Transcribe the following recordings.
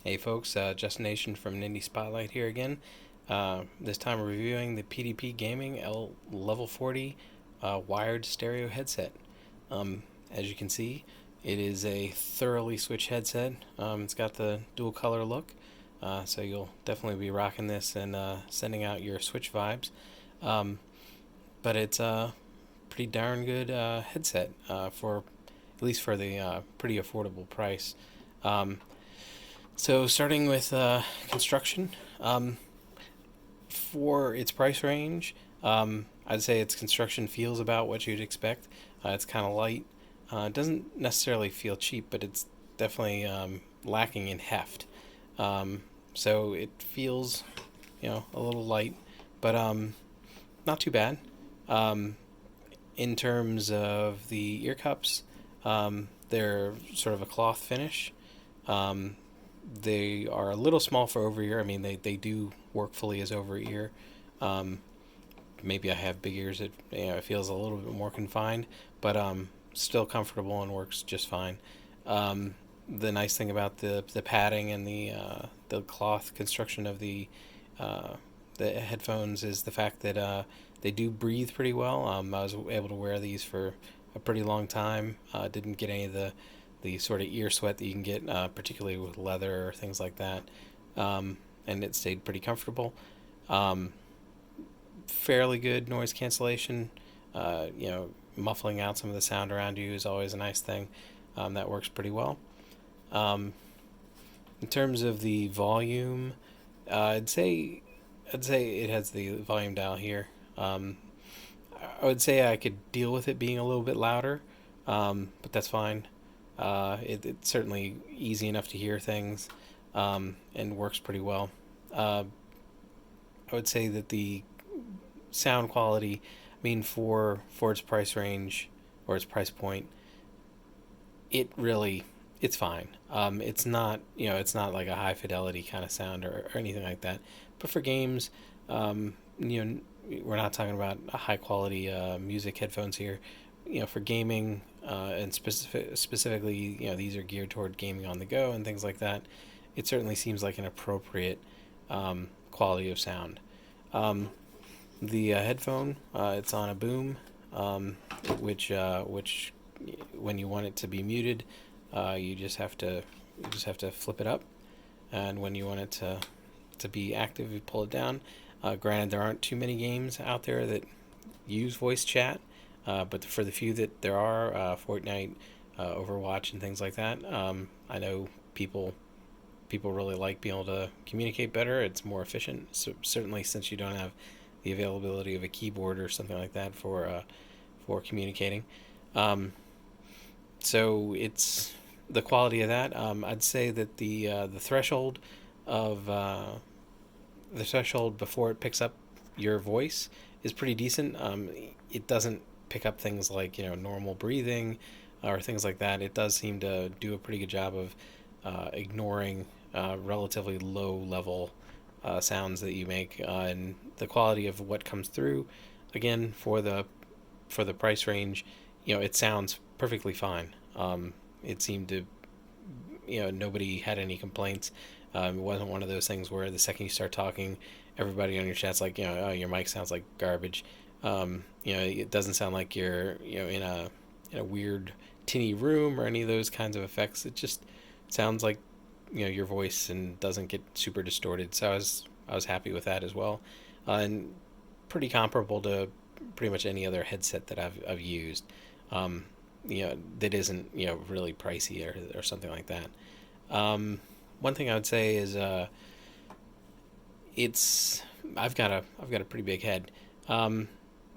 Hey folks, Justin Nation from Nindie Spotlight here again. This time reviewing the PDP Gaming LVL40 wired stereo headset. As you can see, it is a thoroughly switched headset. It's got the dual color look, so you'll definitely be rocking this and sending out your Switch vibes. Um, but it's a pretty darn good headset for at least for the pretty affordable price. Um, so starting with construction, for its price range, I'd say its construction feels about what you'd expect. It's kind of light. It doesn't necessarily feel cheap, but it's definitely lacking in heft. So it feels, a little light, but not too bad. Um, in terms of the ear cups, they're sort of a cloth finish. Um, they are a little small for over ear. I mean, they do work fully as over ear. Um, Maybe I have big ears. It feels a little bit more confined, but still comfortable and works just fine. Um, the nice thing about the padding and the cloth construction of uh, the headphones is the fact that they do breathe pretty well. I was able to wear these for a pretty long time. Didn't get any of the sort of ear sweat that you can get, particularly with leather or things like that. And it stayed pretty comfortable. Um, Fairly good noise cancellation. Muffling out some of the sound around you is always a nice thing. That works pretty well. Um, in terms of the volume, I'd say it has the volume dial here. Um, I would say I could deal with it being a little bit louder, but that's fine. It's certainly easy enough to hear things, and works pretty well. Uh, I would say that the sound quality, I mean, for its price range or its price point, it really it's fine. It's not like a high fidelity kind of sound or anything like that. But for games, um, you know, we're not talking about a high quality music headphones here. For gaming, and specifically, these are geared toward gaming on the go and things like that. It certainly seems like an appropriate quality of sound. Um, the headphone, it's on a boom, which when you want it to be muted, you just have to flip it up, and when you want it to be active, you pull it down. Granted, there aren't too many games out there that use voice chat, but for the few that there are, Fortnite, Overwatch, and things like that, I know people really like being able to communicate better. It's more efficient. So certainly, since you don't have the availability of a keyboard or something like that for communicating. Um, so it's the quality of that. I'd say that the threshold of the threshold before it picks up your voice is pretty decent. It doesn't pick up things like normal breathing or things like that. It does seem to do a pretty good job of ignoring relatively low level sounds that you make, and the quality of what comes through. Again, for the price range, it sounds perfectly fine. It seemed to, nobody had any complaints. It wasn't one of those things where the second you start talking, everybody on your chat's like, oh, your mic sounds like garbage. It doesn't sound like you're, in a weird tinny room or any of those kinds of effects. It just sounds like your voice and doesn't get super distorted. So I was happy with that as well, and pretty comparable to pretty much any other headset that I've used. Um, that isn't really pricey or something like that. One thing I would say is it's I've got a pretty big head. Um,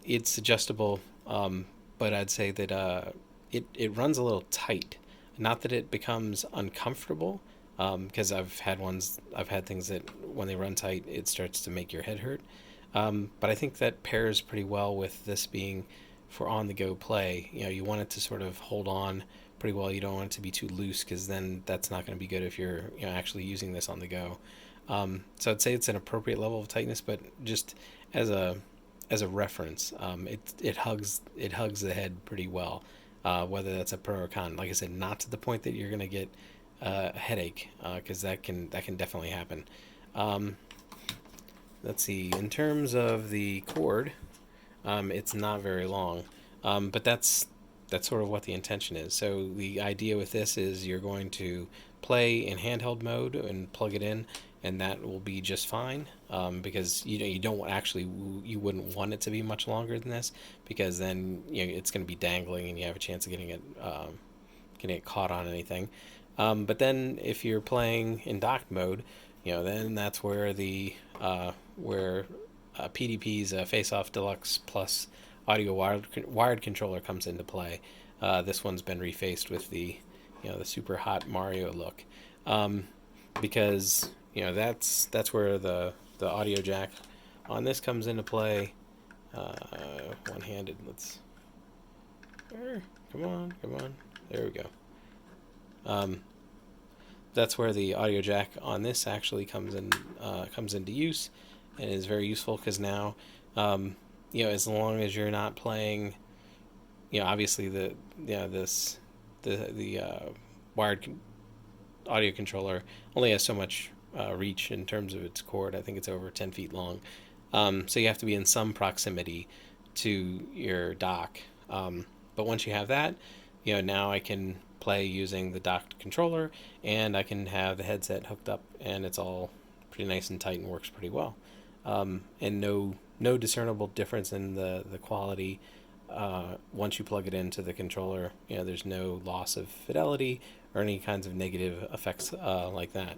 it's adjustable, but I'd say that it runs a little tight. Not that it becomes uncomfortable, because I've had things that when they run tight, it starts to make your head hurt. But I think that pairs pretty well with this being for on the go play. You want it to sort of hold on pretty well. You don't want it to be too loose, because then that's not going to be good if you're actually using this on the go. So I'd say it's an appropriate level of tightness, but just as a reference, it hugs the head pretty well. Whether that's a pro or con, like I said, not to the point that you're going to get a headache, because that can definitely happen. Um, let's see. In terms of the cord, it's not very long, but that's sort of what the intention is. So the idea with this is you're going to play in handheld mode and plug it in, and that will be just fine. Because you don't actually, you wouldn't want it to be much longer than this, because then it's going to be dangling and you have a chance of getting it caught on anything. But then if you're playing in docked mode, then that's where the where PDP's Face Off Deluxe Plus audio wired controller comes into play. This one's been refaced with the super hot Mario look, because that's where the audio jack on this comes into play. One-handed. Let's. Come on. There we go. That's where the audio jack on this actually comes into use, and is very useful because now, as long as you're not playing, obviously the wired audio controller only has so much reach in terms of its cord. I think it's over 10 feet long, so you have to be in some proximity to your dock. But once you have that, now I can play using the docked controller, and I can have the headset hooked up, and it's all pretty nice and tight and works pretty well. And no discernible difference in the quality once you plug it into the controller. There's no loss of fidelity or any kinds of negative effects like that.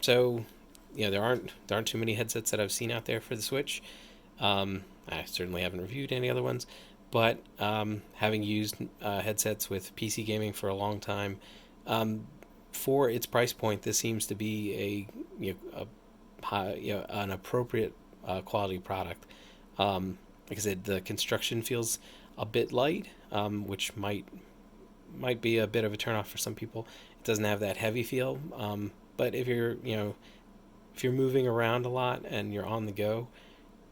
So there aren't too many headsets that I've seen out there for the Switch. I certainly haven't reviewed any other ones, but having used headsets with PC gaming for a long time, for its price point, this seems to be an appropriate quality product. Like I said, the construction feels a bit light, which might be a bit of a turnoff for some people. It doesn't have that heavy feel, but if you're moving around a lot and you're on the go,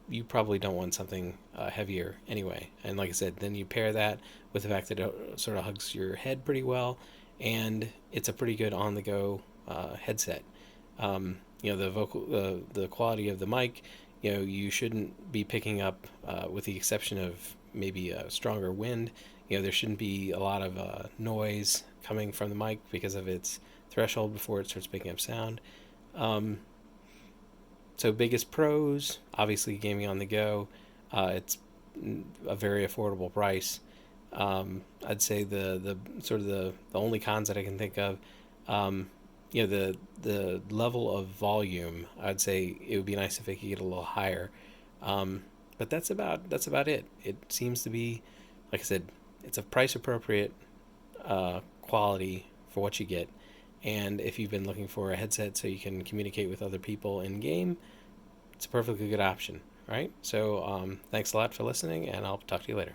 you probably don't want something heavier anyway. And like I said, then you pair that with the fact that it sort of hugs your head pretty well, and it's a pretty good on-the-go headset. The quality of the mic, you shouldn't be picking up, with the exception of maybe a stronger wind. There shouldn't be a lot of noise coming from the mic because of its threshold before it starts picking up sound. So biggest pros, obviously gaming on the go. It's a very affordable price. I'd say the sort of the only cons that I can think of, the level of volume. I'd say it would be nice if it could get a little higher. But that's about it. It seems to be, like I said, it's a price appropriate quality for what you get. And if you've been looking for a headset so you can communicate with other people in game, it's a perfectly good option, right? So thanks a lot for listening, and I'll talk to you later.